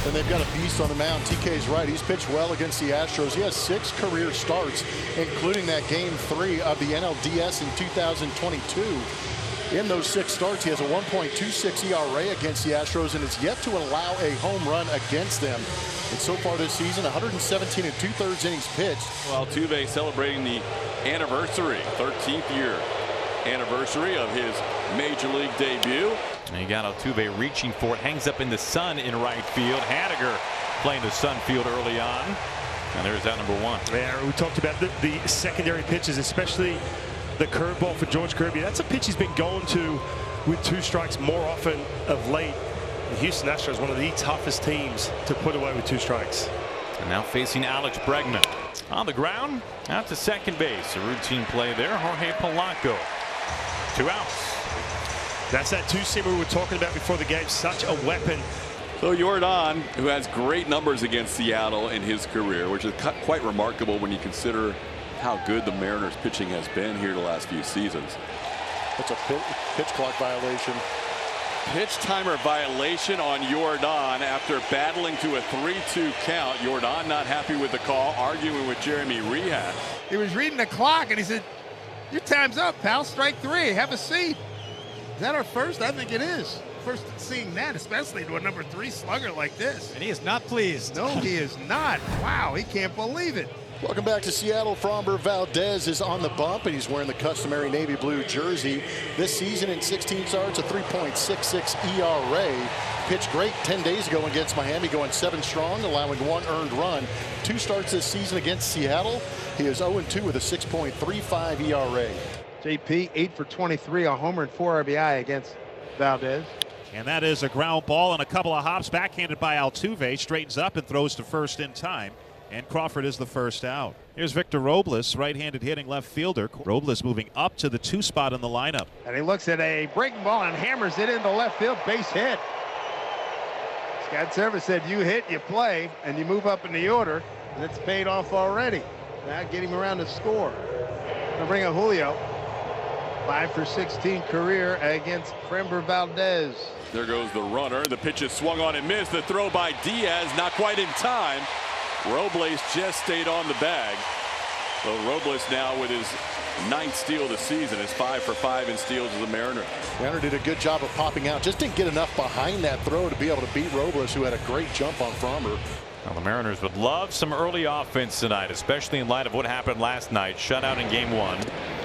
And they've got a beast on the mound. TK's right. He's pitched well against the Astros. He has 6 career starts, including that Game 3 of the NLDS in 2022. In those 6 starts, he has a 1.26 ERA against the Astros and is yet to allow a home run against them. And so far this season, 117 2/3 innings pitched. Well, Altuve celebrating the anniversary, 13th year anniversary of his major league debut. And you got Altuve reaching for it, hangs up in the sun in right field. Haniger playing the sun field early on. And there's out number 1. Yeah, we talked about the secondary pitches, especially the curveball for George Kirby. That's a pitch he's been going to with 2 strikes more often of late. The Houston Astros, one of the toughest teams to put away with 2 strikes. And now facing Alex Bregman. On the ground, out to second base. A routine play there. Jorge Polanco. 2 outs. That's that 2-seamer we were talking about before the game. Such a weapon. So Jordan, who has great numbers against Seattle in his career, which is quite remarkable when you consider how good the Mariners pitching has been here the last few seasons. That's a pitch clock violation. Pitch timer violation on Jordan after battling to a 3-2 count. Jordan not happy with the call, arguing with Jeremy Rehak. He was reading the clock and he said, "Your time's up, pal. Strike 3. Have a seat." Is that our first? I think it is. First seeing that, especially to a number 3 slugger like this. And he is not pleased. No, he is not. Wow, he can't believe it. Welcome back to Seattle. Framber Valdez is on the bump, and he's wearing the customary navy blue jersey. This season in 16 starts, a 3.66 ERA. Pitched great 10 days ago against Miami, going 7 strong, allowing 1 earned run. 2 starts this season against Seattle. He is 0-2 with a 6.35 ERA. JP 8 for 23, a homer and 4 RBI against Valdez. And that is a ground ball and a couple of hops backhanded by Altuve. Straightens up and throws to first in time. And Crawford is the first out. Here's Victor Robles, right-handed hitting left fielder. Robles moving up to the 2 spot in the lineup. And he looks at a breaking ball and hammers it into left field. Base hit. Scott Servais said, "You hit, you play, and you move up in the order." And it's paid off already. Now get him around to score. Gonna bring a Julio. 5 for 16 career against Framber Valdez. There goes the runner. The pitch is swung on and missed. The throw by Diaz, not quite in time. Robles just stayed on the bag. So Robles now with his 9th steal of the season is 5 for 5 in steals as a Mariner. Mariner did a good job of popping out. Just didn't get enough behind that throw to be able to beat Robles, who had a great jump on Framber. Well, the Mariners would love some early offense tonight, especially in light of what happened last night. Shutout in Game 1.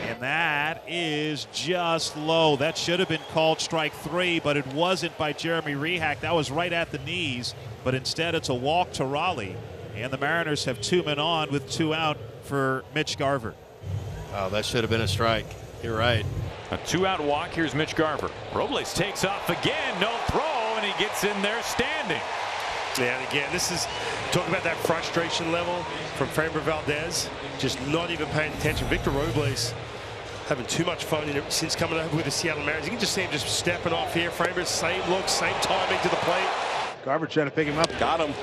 And that is just low. That should have been called strike 3, but it wasn't by Jeremy Rehak. That was right at the knees, but instead it's a walk to Raleigh. And the Mariners have 2 men on with 2 out for Mitch Garver. Oh, that should have been a strike. You're right. A 2-out walk. Here's Mitch Garver. Robles takes off again. No throw, and he gets in there standing. Yeah, and again, this is talking about that frustration level from Framber Valdez. Just not even paying attention. Victor Robles having too much fun since coming over with the Seattle Mariners. You can just see him just stepping off here. Framber, same look, same timing to the plate. Garver trying to pick him up. Got him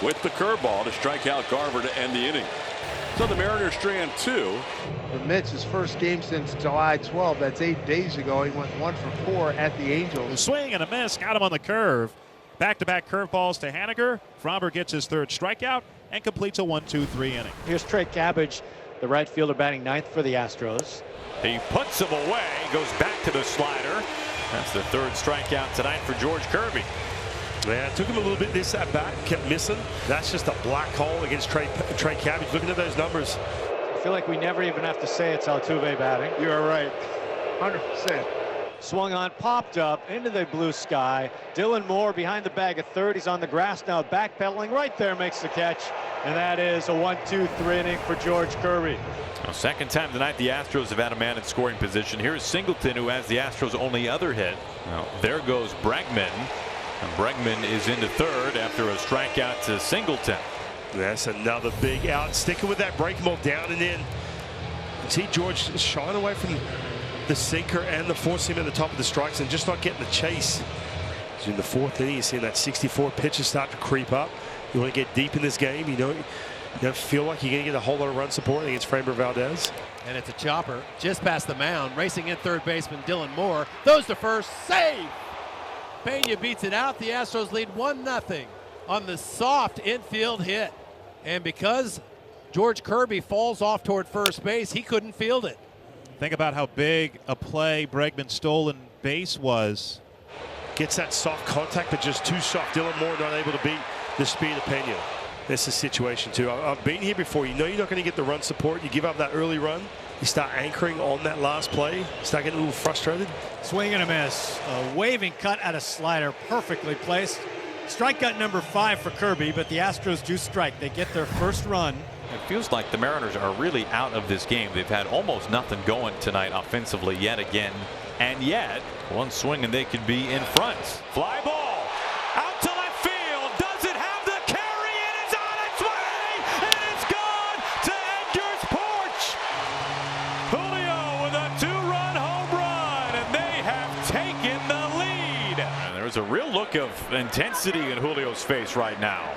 with the curveball to strike out Garver to end the inning. So the Mariners strand 2. For Mitch, his first game since July 12. That's 8 days ago. He went 1 for 4 at the Angels. Swing and a miss. Got him on the curve. Back-to-back curveballs to Haniger. Framber gets his 3rd strikeout and completes a 1-2-3 inning. Here's Trey Cabbage, the right fielder, batting 9th for the Astros. He puts him away, goes back to the slider. That's the 3rd strikeout tonight for George Kirby. Yeah, it took him a little bit this at bat, kept missing. That's just a black hole against Trey Cabbage. Looking at those numbers. I feel like we never even have to say it's Altuve batting. You are right. 100%. Swung on, popped up into the blue sky. Dylan Moore behind the bag at 3rd. He's on the grass now, backpedaling right there, makes the catch. And that is a 1-2-3 inning for George Kirby. Well, 2nd time tonight the Astros have had a man in scoring position. Here's Singleton, who has the Astros' only other hit. Now, there goes Bregman. And Bregman is into 3rd after a strikeout to Singleton. That's another big out. Sticking with that breaking ball down and in. See George shying away from the sinker and the 4-seam at the top of the strikes and just not getting the chase. So in the 4th inning, you're seeing that 64 pitches start to creep up. You want to get deep in this game. You don't feel like you're going to get a whole lot of run support against Framber Valdez. And it's a chopper just past the mound. Racing in 3rd baseman Dylan Moore. Throws to first. Save! Pena beats it out. The Astros lead 1-0. on the soft infield hit. And because George Kirby falls off toward first base, he couldn't field it. Think about how big a play Bregman's stolen base was. Gets that soft contact, but just too soft. Dylan Moore not able to beat the speed of Pena. That's the situation, too. I've been here before. You know you're not going to get the run support. You give up that early run. You start anchoring on that last play. Start getting a little frustrated. Swing and a miss. A waving cut at a slider, perfectly placed. Strikeout number 5 for Kirby, but the Astros do strike. They get their first run. It feels like the Mariners are really out of this game. They've had almost nothing going tonight offensively yet again. And yet, one swing and they could be in front. Fly ball out to left field. Does it have the carry? And it's on its way. And it's gone to Edgar's porch. Julio with a 2-run home run. And they have taken the lead. And there's a real look of intensity in Julio's face right now.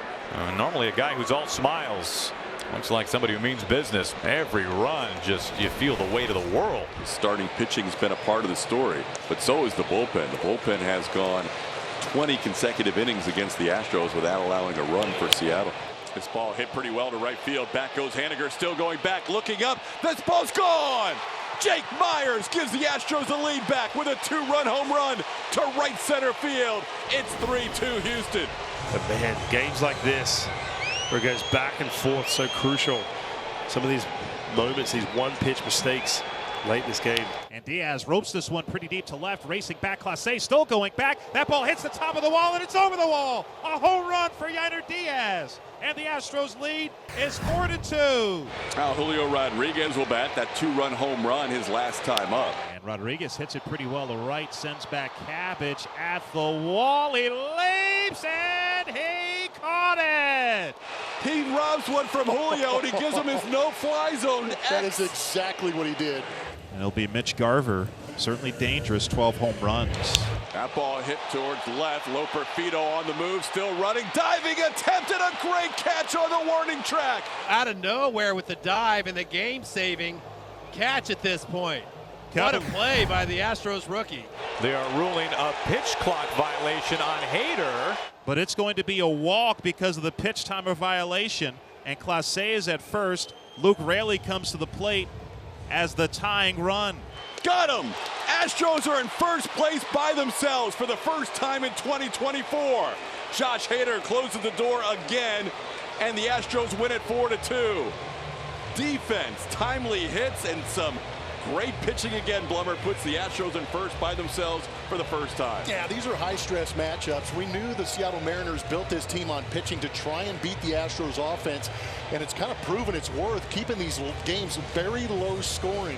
Normally a guy who's all smiles. Looks like somebody who means business. Every run, just you feel the weight of the world. Starting pitching has been a part of the story, but so is the bullpen. The bullpen has gone 20 consecutive innings against the Astros without allowing a run for Seattle. This ball hit pretty well to right field. Back goes Haniger, still going back, looking up. This ball's gone. Jake Myers gives the Astros the lead back with a 2-run home run to right center field. It's 3-2 Houston. But man, games like this, where it goes back and forth, so crucial. Some of these moments, these one-pitch mistakes late in this game. And Diaz ropes this one pretty deep to left, racing back. Clase still going back. That ball hits the top of the wall, and it's over the wall. A home run for Yainer Diaz. And the Astros lead is 4-2. Now Julio Rodriguez will bat that 2-run home run his last time up. And Rodriguez hits it pretty well to right, sends back Cabbage at the wall. He leaps, and he caught it. He robs one from Julio, and he gives him his no-fly zone. That is exactly what he did. And it'll be Mitch Garver. Certainly dangerous, 12 home runs. That ball hit towards left. Loper Fido on the move, still running, diving, attempted a great catch on the warning track. Out of nowhere with the dive and the game-saving catch at this point. What a play by the Astros rookie. They are ruling a pitch clock violation on Hader. But it's going to be a walk because of the pitch timer violation. And Clase is at first. Luke Raley comes to the plate as the tying run. Got him! Astros are in first place by themselves for the first time in 2024. Josh Hader closes the door again, and the Astros win it 4-2. Defense, timely hits, and some great pitching again. Blummer puts the Astros in first by themselves for the first time. Yeah, these are high-stress matchups. We knew the Seattle Mariners built this team on pitching to try and beat the Astros offense, and it's kind of proven its worth, keeping these games very low scoring.